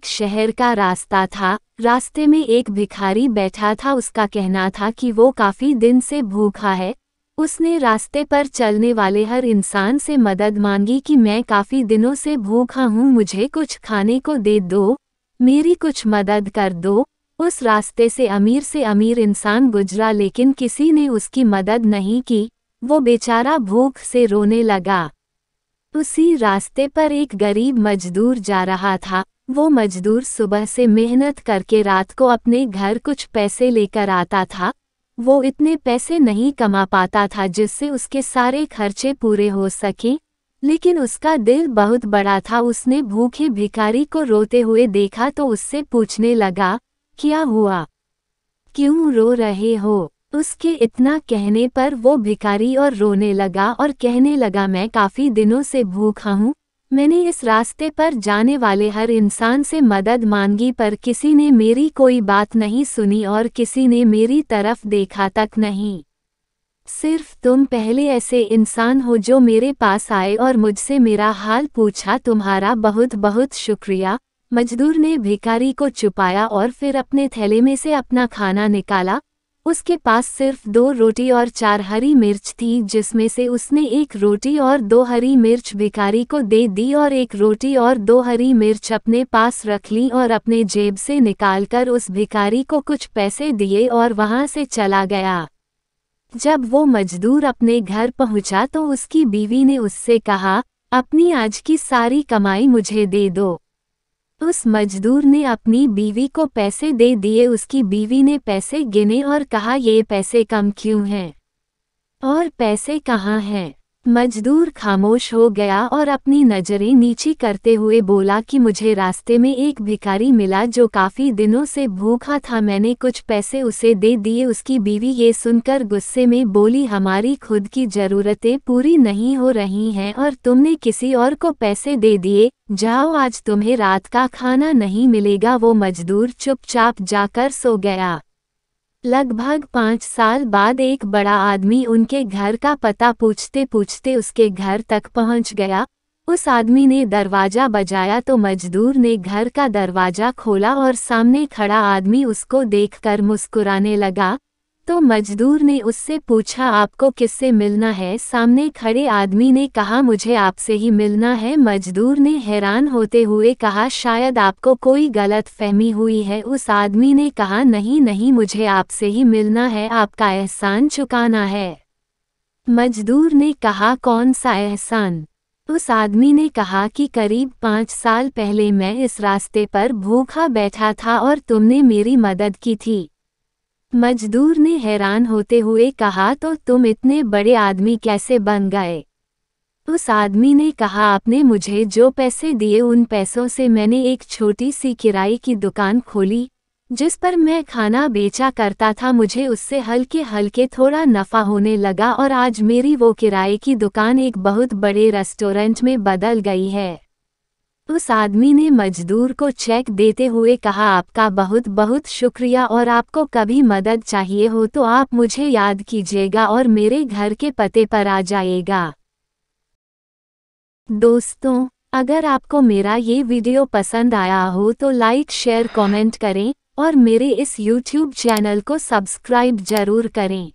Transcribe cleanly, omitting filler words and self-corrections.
एक शहर का रास्ता था। रास्ते में एक भिखारी बैठा था। उसका कहना था कि वो काफी दिन से भूखा है। उसने रास्ते पर चलने वाले हर इंसान से मदद मांगी कि मैं काफी दिनों से भूखा हूँ, मुझे कुछ खाने को दे दो, मेरी कुछ मदद कर दो। उस रास्ते से अमीर इंसान गुजरा, लेकिन किसी ने उसकी मदद नहीं की। वो बेचारा भूख से रोने लगा। उसी रास्ते पर एक गरीब मजदूर जा रहा था। वो मजदूर सुबह से मेहनत करके रात को अपने घर कुछ पैसे लेकर आता था। वो इतने पैसे नहीं कमा पाता था जिससे उसके सारे खर्चे पूरे हो सकें, लेकिन उसका दिल बहुत बड़ा था। उसने भूखे भिखारी को रोते हुए देखा तो उससे पूछने लगा, क्या हुआ, क्यों रो रहे हो? उसके इतना कहने पर वो भिखारी और रोने लगा और कहने लगा, मैं काफी दिनों से भूखा हूँ। मैंने इस रास्ते पर जाने वाले हर इंसान से मदद मांगी पर किसी ने मेरी कोई बात नहीं सुनी और किसी ने मेरी तरफ देखा तक नहीं। सिर्फ तुम पहले ऐसे इंसान हो जो मेरे पास आए और मुझसे मेरा हाल पूछा। तुम्हारा बहुत बहुत शुक्रिया। मजदूर ने भिखारी को छुपाया और फिर अपने थैले में से अपना खाना निकाला। उसके पास सिर्फ 2 रोटी और 4 हरी मिर्च थी, जिसमें से उसने 1 रोटी और 2 हरी मिर्च भिखारी को दे दी और 1 रोटी और 2 हरी मिर्च अपने पास रख ली और अपने जेब से निकालकर उस भिखारी को कुछ पैसे दिए और वहां से चला गया। जब वो मजदूर अपने घर पहुंचा तो उसकी बीवी ने उससे कहा, अपनी आज की सारी कमाई मुझे दे दो। उस मजदूर ने अपनी बीवी को पैसे दे दिए। उसकी बीवी ने पैसे गिने और कहा, ये पैसे कम क्यों हैं और पैसे कहाँ हैं? मजदूर खामोश हो गया और अपनी नज़रें नीची करते हुए बोला कि मुझे रास्ते में एक भिखारी मिला जो काफ़ी दिनों से भूखा था, मैंने कुछ पैसे उसे दे दिए। उसकी बीवी ये सुनकर गुस्से में बोली, हमारी खुद की ज़रूरतें पूरी नहीं हो रही हैं और तुमने किसी और को पैसे दे दिए, जाओ आज तुम्हें रात का खाना नहीं मिलेगा। वो मजदूर चुपचाप जाकर सो गया। लगभग 5 साल बाद एक बड़ा आदमी उनके घर का पता पूछते पूछते उसके घर तक पहुंच गया। उस आदमी ने दरवाज़ा बजाया तो मजदूर ने घर का दरवाज़ा खोला और सामने खड़ा आदमी उसको देखकर मुस्कुराने लगा। तो मजदूर ने उससे पूछा, आपको किससे मिलना है? सामने खड़े आदमी ने कहा, मुझे आपसे ही मिलना है। मजदूर ने हैरान होते हुए कहा, शायद आपको कोई गलत फहमी हुई है। उस आदमी ने कहा, नहीं नहीं, मुझे आपसे ही मिलना है, आपका एहसान चुकाना है। मजदूर ने कहा, कौन सा एहसान? उस आदमी ने कहा कि करीब 5 साल पहले मैं इस रास्ते पर भूखा बैठा था और तुमने मेरी मदद की थी। मजदूर ने हैरान होते हुए कहा, तो तुम इतने बड़े आदमी कैसे बन गए? उस आदमी ने कहा, आपने मुझे जो पैसे दिए उन पैसों से मैंने एक छोटी सी किराए की दुकान खोली जिस पर मैं खाना बेचा करता था। मुझे उससे हल्के हल्के थोड़ा नफ़ा होने लगा और आज मेरी वो किराए की दुकान एक बहुत बड़े रेस्टोरेंट में बदल गई है। उस आदमी ने मजदूर को चेक देते हुए कहा, आपका बहुत बहुत शुक्रिया और आपको कभी मदद चाहिए हो तो आप मुझे याद कीजिएगा और मेरे घर के पते पर आ जाइएगा। दोस्तों, अगर आपको मेरा ये वीडियो पसंद आया हो तो लाइक शेयर कमेंट करें और मेरे इस YouTube चैनल को सब्सक्राइब जरूर करें।